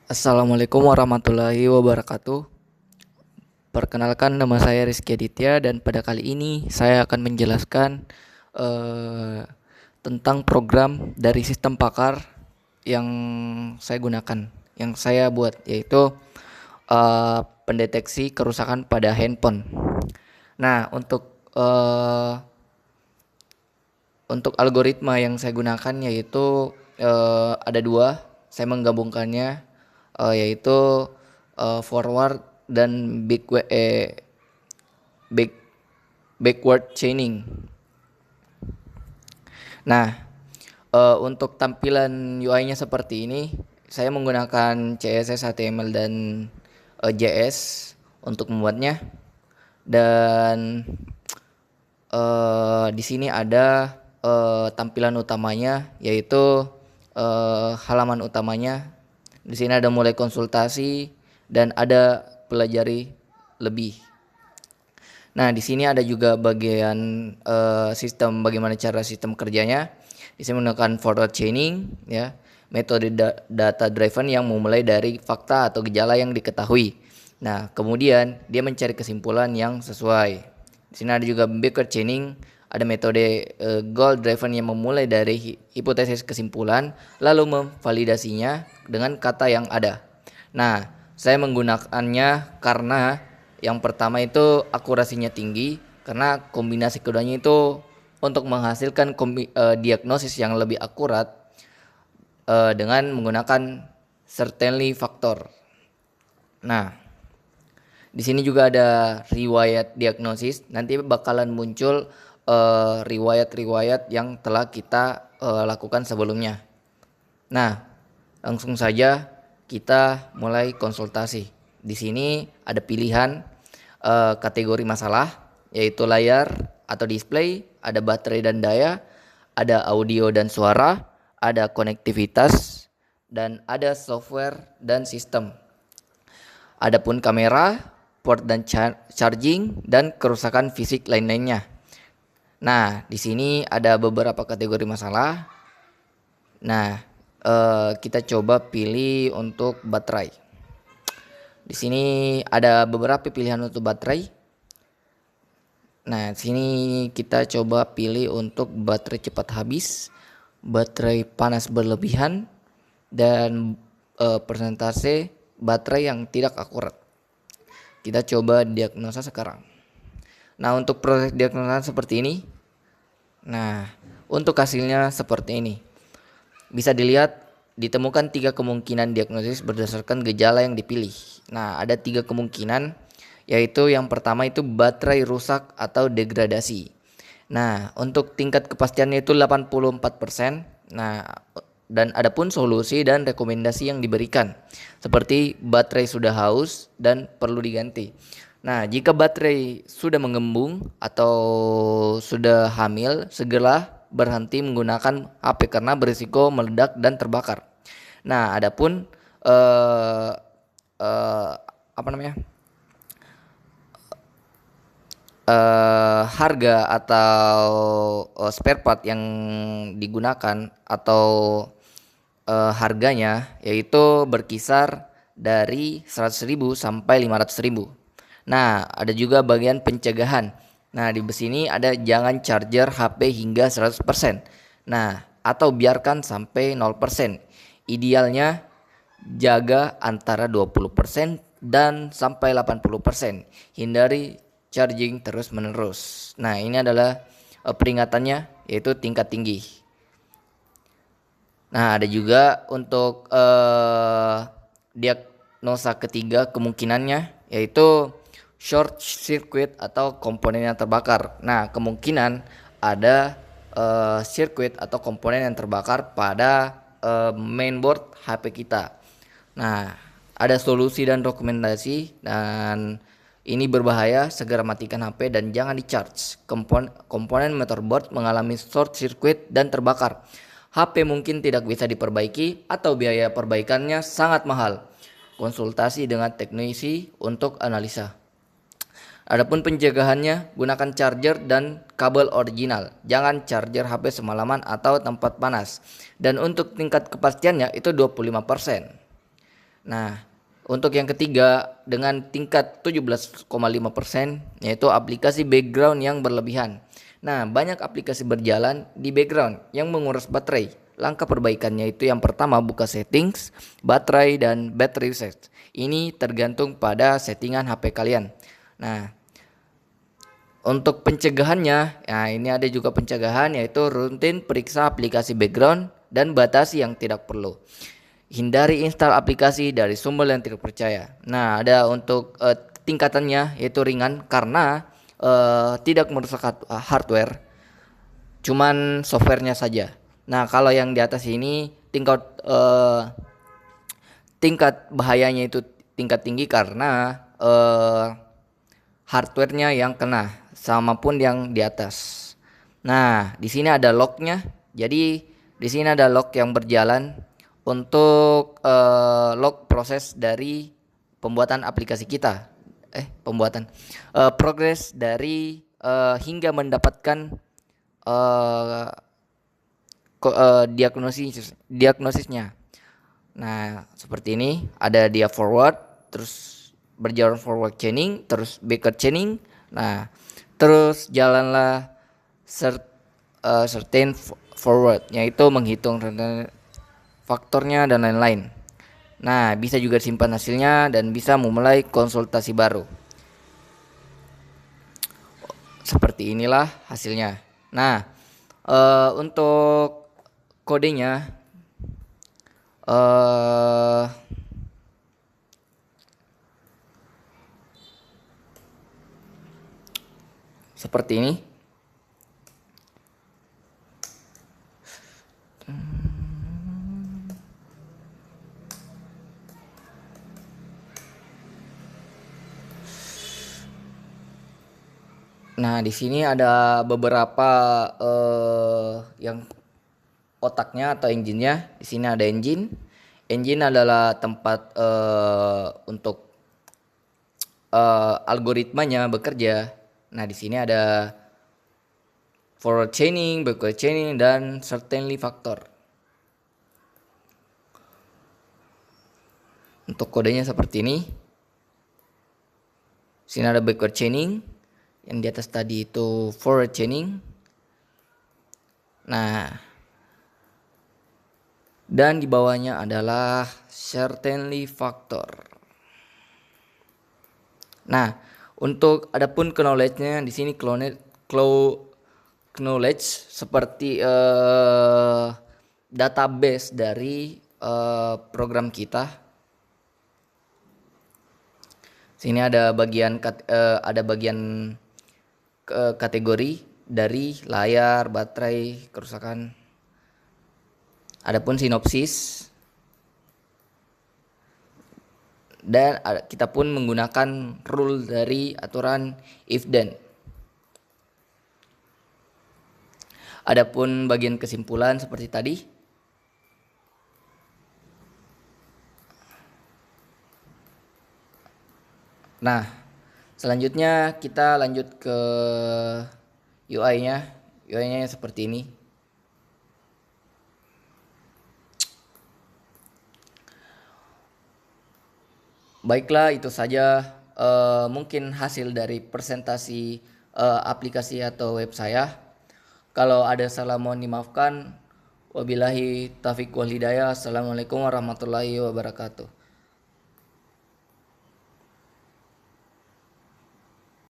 Assalamualaikum warahmatullahi wabarakatuh. Perkenalkan, nama saya Rizky Aditya dan pada kali ini saya akan menjelaskan eh, tentang program dari sistem Pakar yang saya gunakan, yang saya buat, yaitu pendeteksi kerusakan pada handphone. Nah, untuk algoritma yang saya gunakan yaitu ada dua. Saya menggabungkannya, yaitu forward dan back, backward chaining. Nah, untuk tampilan UI-nya seperti ini, saya menggunakan CSS, HTML dan JS untuk membuatnya. Dan di sini ada tampilan utamanya, yaitu halaman utamanya. Di sini ada mulai konsultasi dan ada pelajari lebih. Nah, di sini ada juga bagian sistem, bagaimana cara sistem kerjanya. Di sini menggunakan forward chaining, ya, metode data driven yang memulai dari fakta atau gejala yang diketahui. Nah, kemudian dia mencari kesimpulan yang sesuai. Di sini ada juga backward chaining, ada metode goal driven yang memulai dari hipotesis kesimpulan lalu memvalidasinya dengan kata yang ada. Nah, saya menggunakannya karena yang pertama itu akurasinya tinggi, karena kombinasi keduanya itu untuk menghasilkan diagnosis yang lebih akurat dengan menggunakan certainly faktor. Nah, di sini juga ada riwayat diagnosis. Nanti bakalan muncul riwayat-riwayat yang telah kita lakukan sebelumnya. Nah, langsung saja kita mulai konsultasi. Di sini ada pilihan kategori masalah, yaitu layar atau display, ada baterai dan daya, ada audio dan suara, ada konektivitas, dan ada software dan sistem. Adapun kamera, port dan charging, dan kerusakan fisik lain-lainnya. Nah, di sini ada beberapa kategori masalah. Nah, kita coba pilih untuk baterai. Di sini ada beberapa pilihan untuk baterai. Nah, di sini kita coba pilih untuk baterai cepat habis, baterai panas berlebihan, dan persentase baterai yang tidak akurat. Kita coba diagnosa sekarang. Nah, untuk proses diagnosa seperti ini. Nah, untuk hasilnya seperti ini. Bisa dilihat ditemukan 3 kemungkinan diagnosis berdasarkan gejala yang dipilih. Nah, ada 3 kemungkinan, yaitu yang pertama itu baterai rusak atau degradasi. Nah, untuk tingkat kepastiannya itu 84%. Nah, dan adapun solusi dan rekomendasi yang diberikan, seperti baterai sudah haus dan perlu diganti. Nah, jika baterai sudah mengembung atau sudah hamil, segera berhenti menggunakan HP karena berisiko meledak dan terbakar. Nah, adapun eh, eh, apa namanya? Harga atau spare part yang digunakan atau harganya yaitu berkisar dari 100.000 sampai 500.000. Nah, ada juga bagian pencegahan. Nah, di sini ada jangan charger HP hingga 100%. Nah, atau biarkan sampai 0%. Idealnya jaga antara 20% dan sampai 80%. Hindari charging terus-menerus. Nah, ini adalah peringatannya, yaitu tingkat tinggi. Nah, ada juga untuk diagnosa ketiga kemungkinannya, yaitu short circuit atau komponen yang terbakar. Nah, kemungkinan ada circuit atau komponen yang terbakar pada mainboard HP kita. Nah, ada solusi dan rekomendasi, dan ini berbahaya, segera matikan HP dan jangan di-charge. Komponen motherboard mengalami short circuit dan terbakar. HP mungkin tidak bisa diperbaiki atau biaya perbaikannya sangat mahal. Konsultasi dengan teknisi untuk analisa. Adapun pencegahannya, gunakan charger dan kabel original. Jangan charger HP semalaman atau tempat panas. Dan untuk tingkat kepastiannya itu 25%. Nah, untuk yang ketiga dengan tingkat 17,5% yaitu aplikasi background yang berlebihan. Nah, banyak aplikasi berjalan di background yang menguras baterai. Langkah perbaikannya itu yang pertama buka settings, baterai dan battery usage. Ini tergantung pada settingan HP kalian. Nah, untuk pencegahannya, nah ini ada juga pencegahan yaitu rutin periksa aplikasi background dan batasi yang tidak perlu. Hindari install aplikasi dari sumber yang tidak percaya. Nah, ada untuk tingkatannya yaitu ringan karena tidak merusak hardware, cuman softwarenya saja. Nah, kalau yang di atas ini tingkat bahayanya itu tingkat tinggi karena hardwarenya yang kena sama pun yang di atas. Nah, di sini ada locknya. Jadi di sini ada lock yang berjalan untuk lock proses dari pembuatan aplikasi kita. Progres dari hingga mendapatkan eh, diagnosisnya. Nah, seperti ini ada dia forward, terus berjalan forward chaining, terus backward chaining. Nah, terus jalanlah certain forward, yaitu menghitung faktornya dan lain-lain. Nah, bisa juga simpan hasilnya dan bisa memulai konsultasi baru. Seperti inilah hasilnya. Nah, untuk kodenya eh seperti ini. Nah, di sini ada beberapa yang otaknya atau engine-nya. Di sini ada engine. Engine adalah tempat untuk algoritmanya bekerja. Nah, di sini ada forward chaining, backward chaining, dan certainly factor. Untuk kodenya seperti ini. Sini ada backward chaining, yang di atas tadi itu forward chaining. Nah, dan di bawahnya adalah certainly factor. Nah, untuk adapun knowledge-nya di sini knowledge seperti database dari program kita. Sini ada bagian kategori dari layar, baterai, kerusakan. Adapun sinopsis, dan kita pun menggunakan rule dari aturan if then. Adapun bagian kesimpulan seperti tadi. Nah, selanjutnya kita lanjut ke UI-nya. UI-nya seperti ini. Baiklah, itu saja mungkin hasil dari presentasi aplikasi atau web saya. Kalau ada salah mohon dimaafkan. Wabillahi taufiq wal hidayah. Assalamualaikum warahmatullahi wabarakatuh.